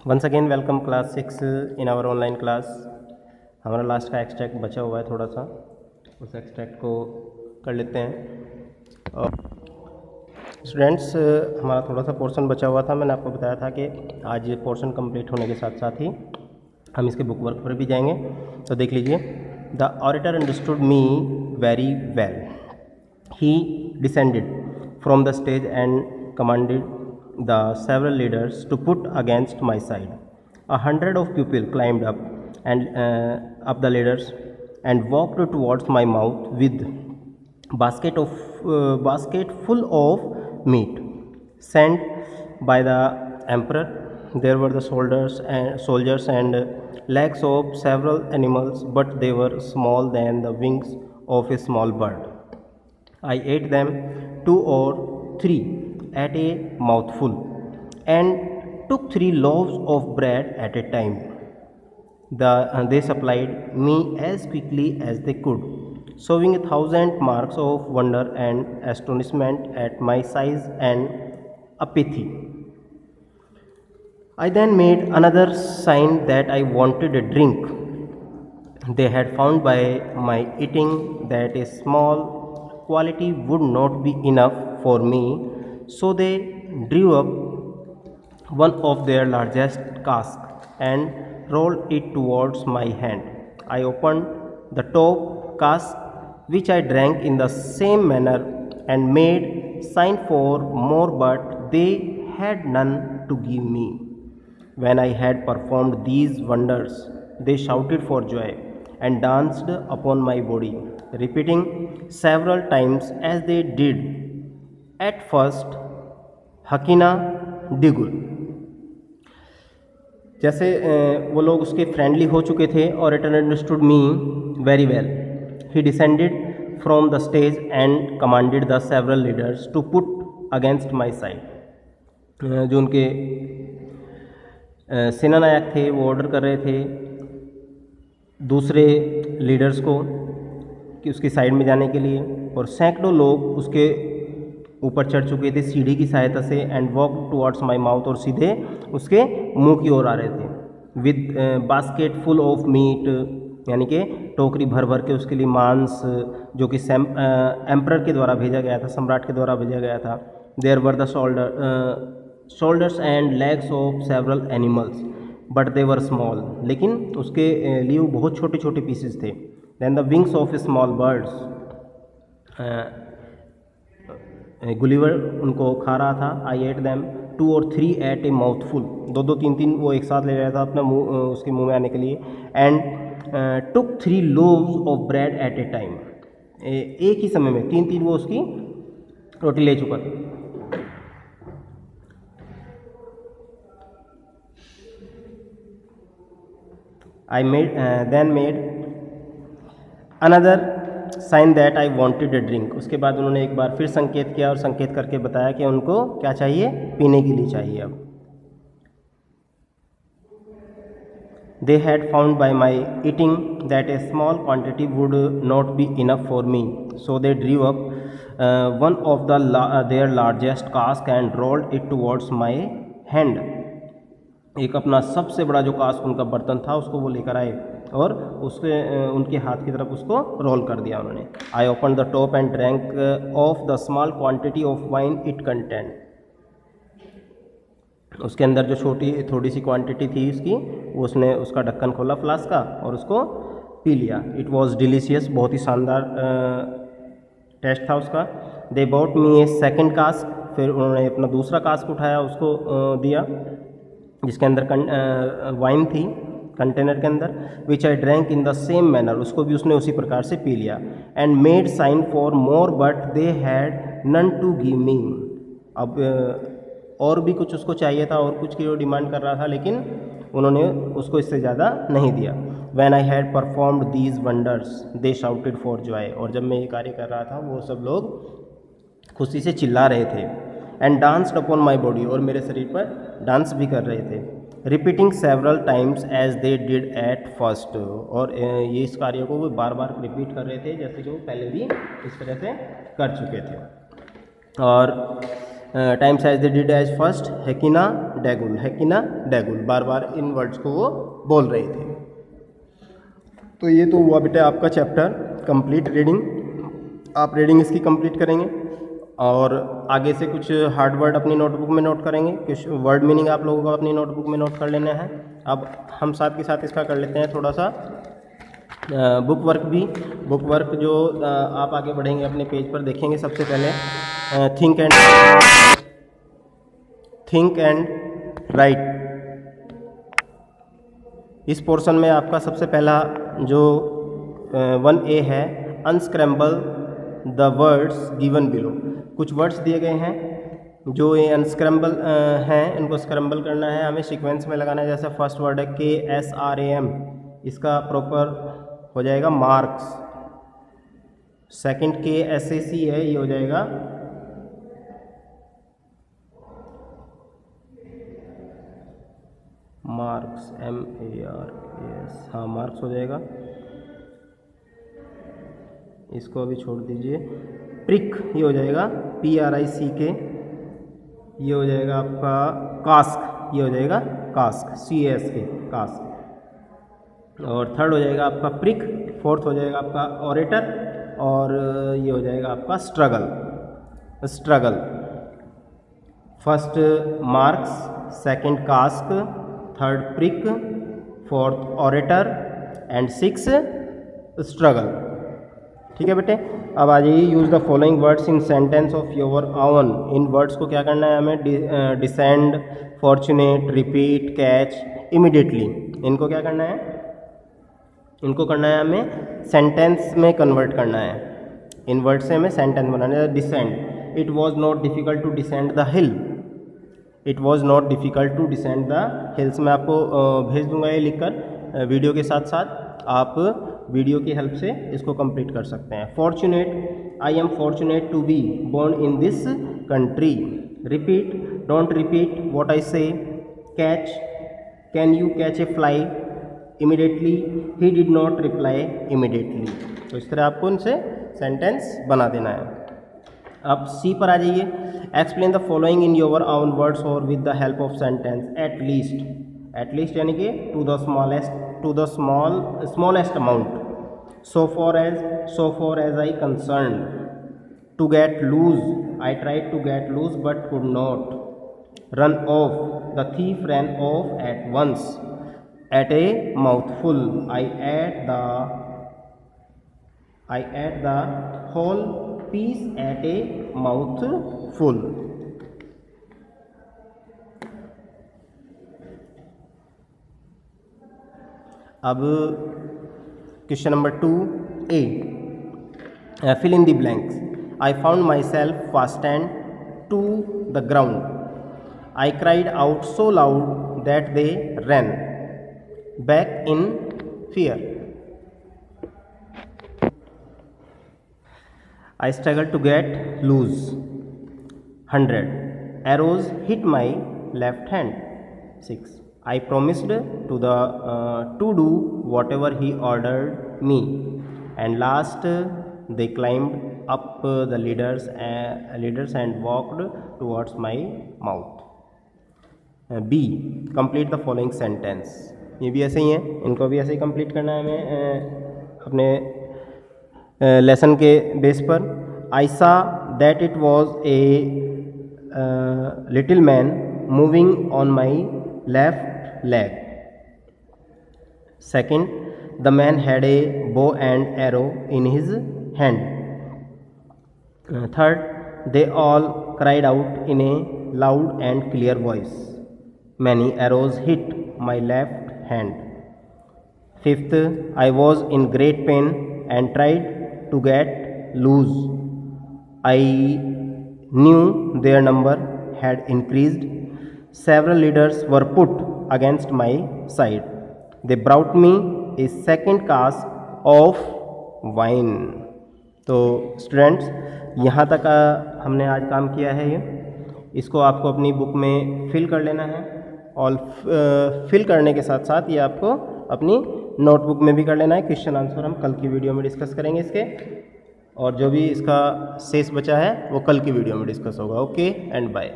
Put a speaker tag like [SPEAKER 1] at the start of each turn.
[SPEAKER 1] Once again welcome class 6 in our online class. हमारा last का extract बचा हुआ है, थोड़ा सा उस एक्सट्रैक्ट को कर लेते हैं। और स्टूडेंट्स, हमारा थोड़ा सा पोर्शन बचा हुआ था। मैंने आपको बताया था कि आज ये पोर्शन कंप्लीट होने के साथ साथ ही हम इसके बुक वर्क पर भी जाएंगे। तो देख लीजिए। The orator understood me very well. He descended from the stage and commanded the several leaders to put against my side. 100 of people climbed up and up the ladders and walked towards my mouth with basket full of meat sent by the emperor. There were the soldiers and legs of several animals, but they were small than the wings of a small bird. I ate them 2 or 3 at a mouthful and took 3 loaves of bread at a time. They supplied me as quickly as they could, showing 1,000 marks of wonder and astonishment at my size and apathy. I then made another sign that I wanted a drink. They had found by my eating that a small quantity would not be enough for me, so they drew up one of their largest casks and rolled it towards my hand. I opened the top cask, which I drank in the same manner and made sign for more, but they had none to give me. When I had performed these wonders, they shouted for joy and danced upon my body, repeating several times as they did at first, हकीना डिगुल। जैसे वो लोग उसके friendly हो चुके थे। और it understood me very well. He descended from the stage and commanded the several leaders to put against my side. जो उनके सेनानायक थे वो ऑर्डर कर रहे थे दूसरे लीडर्स को कि उसकी साइड में जाने के लिए, और सैकड़ों लोग उसके ऊपर चढ़ चुके थे सीढ़ी की सहायता से and walk towards my mouth, और सीधे उसके मुंह की ओर आ रहे थे with basket full of meat, यानी कि टोकरी भर भर के उसके लिए मांस, जो कि एम्परर के द्वारा भेजा गया था, सम्राट के द्वारा भेजा गया था। There were the shoulders and legs of several animals but they were small, लेकिन उसके लिए बहुत छोटे छोटे पीसेस थे। Then the wings of small birds, Gulliver उनको खा रहा था। I ate them 2 or 3 at a mouthful, 2 3 वो एक साथ ले रहा था अपना मुंह उसके मुंह में आने के लिए। And took 3 loaves of bread at a time, एक ही समय में 3 वो उसकी रोटी ले चुका था। I then made another sign that I wanted a drink. उसके बाद उन्होंने एक बार फिर संकेत किया और संकेत करके बताया कि उनको क्या चाहिए, पीने के लिए चाहिए। अब They had found by my eating that a small quantity would not be enough for me, so they drew up one of their largest cask and rolled it towards my hand. एक अपना सबसे बड़ा जो cask उनका बर्तन था उसको वो लेकर आए और उसके उनके हाथ की तरफ उसको रोल कर दिया उन्होंने। I open the top and drank of the small quantity of wine it content. उसके अंदर जो थोड़ी सी क्वांटिटी थी उसकी, उसने उसका ढक्कन खोला फ्लास्क का और उसको पी लिया। इट वॉज डिलीशियस, बहुत ही शानदार टेस्ट था उसका। They bought me A second cask, फिर उन्होंने अपना दूसरा कास्क उठाया, उसको दिया जिसके अंदर वाइन थी कंटेनर के अंदर। Which I drank in the same manner, उसको भी उसने उसी प्रकार से पी लिया। And made sign for more but they had none to give me. अब और भी कुछ उसको चाहिए था और कुछ की वो डिमांड कर रहा था, लेकिन उन्होंने उसको इससे ज़्यादा नहीं दिया। When I had performed these wonders they shouted for Joy, और जब मैं ये कार्य कर रहा था वो सब लोग खुशी से चिल्ला रहे थे। And danced upon my body, और मेरे शरीर पर डांस भी कर रहे थे। Repeating several times as they did at first, और ये इस कार्य को वो बार बार रिपीट कर रहे थे जैसे कि वो पहले भी इस तरह से कर चुके थे। और times as they did as first, Hekina डेगुल, है कि ना डेगुल, बार बार इन वर्ड्स को वो बोल रहे थे। तो ये तो हुआ बेटा आपका चैप्टर कंप्लीट रीडिंग, आप रीडिंग इसकी कंप्लीट करेंगे और आगे से कुछ हार्ड वर्ड अपनी नोटबुक में नोट करेंगे, कुछ वर्ड मीनिंग आप लोगों को अपनी नोटबुक में नोट कर लेना है। अब हम साथ के साथ इसका कर लेते हैं थोड़ा सा बुक वर्क भी। बुक वर्क जो आप आगे बढ़ेंगे अपने पेज पर देखेंगे, सबसे पहले थिंक एंड राइट। इस पोर्शन में आपका सबसे पहला जो 1A है, unscramble the words given below. कुछ वर्ड्स दिए गए हैं जो ये अनस्क्रैम्बल हैं, इनको स्क्रैम्बल करना है, हमें सीक्वेंस में लगाना है। जैसे फर्स्ट वर्ड है KSRAM, इसका प्रॉपर हो जाएगा मार्क्स। सेकंड KSAC है, ये हो जाएगा मार्क्स, MARKS, हाँ मार्क्स हो जाएगा। इसको अभी छोड़ दीजिए। प्रिक, ये हो जाएगा PRICK। ये हो जाएगा आपका कास्क, ये हो जाएगा कास्क, CASK, कास्क। और थर्ड हो जाएगा आपका प्रिक। फोर्थ हो जाएगा आपका ऑरेटर, और ये हो जाएगा आपका struggle. First marks, second cask, third prick, fourth orator and 6 struggle. ठीक है बेटे। अब आ जाइए, use the following words in sentence of your own. In words को क्या करना है हमें, descend, fortunate, repeat, catch, immediately. इनको क्या करना है, इनको करना है हमें सेंटेंस में कन्वर्ट करना है। इन वर्ड से हमें सेंटेंस बनाना है। Descend, it was not difficult to descend the hill. It was not difficult to descend the hills. मैं आपको भेज दूंगा ये लिखकर वीडियो के साथ साथ, आप वीडियो की हेल्प से इसको कंप्लीट कर सकते हैं। Fortunate, I am fortunate to be born in this country. Repeat, don't repeat what I say. Catch, can you catch a fly. Immediately, he did not reply immediately. तो इस तरह आपको इनसे सेंटेंस बना देना है। अब सी पर आ जाइए। Explain the following in your own words और with the help of sentence. At least यानी कि to the smallest amount. so far as I concerned. To get loose, I tried to get loose but could not. Run off, the thief ran off at once. At a mouthful, I ate the whole piece at a mouthful. अब question number 2A, fill in the blanks. I found myself fastened to the ground. I cried out so loud that they ran back in fear. I struggled to get loose. 100 arrows hit my left hand. 6. I promised to do whatever he ordered me. And last, they climbed up the ladders and walked towards my mouth. B, complete the following sentence. ये भी ऐसे ही है, इनको भी ऐसे ही complete करना है हमें अपने लेसन के बेस पर। I saw that it was a little man moving on my left leg. Second, the man had a bow and arrow in his hand. Third, they all cried out in a loud and clear voice. Many arrows hit my left hand. Fifth, I was in great pain and tried to get loose. I knew their number had increased. Several leaders were put against my side. They brought me a second cask of wine. तो students, यहाँ तक हमने आज काम किया है। ये इसको आपको अपनी बुक में फिल कर लेना है, और फिल करने के साथ साथ ये आपको अपनी नोटबुक में भी कर लेना है। क्वेश्चन आंसर हम कल की वीडियो में डिस्कस करेंगे इसके, और जो भी इसका शेष बचा है वो कल की वीडियो में डिस्कस होगा। Okay and bye.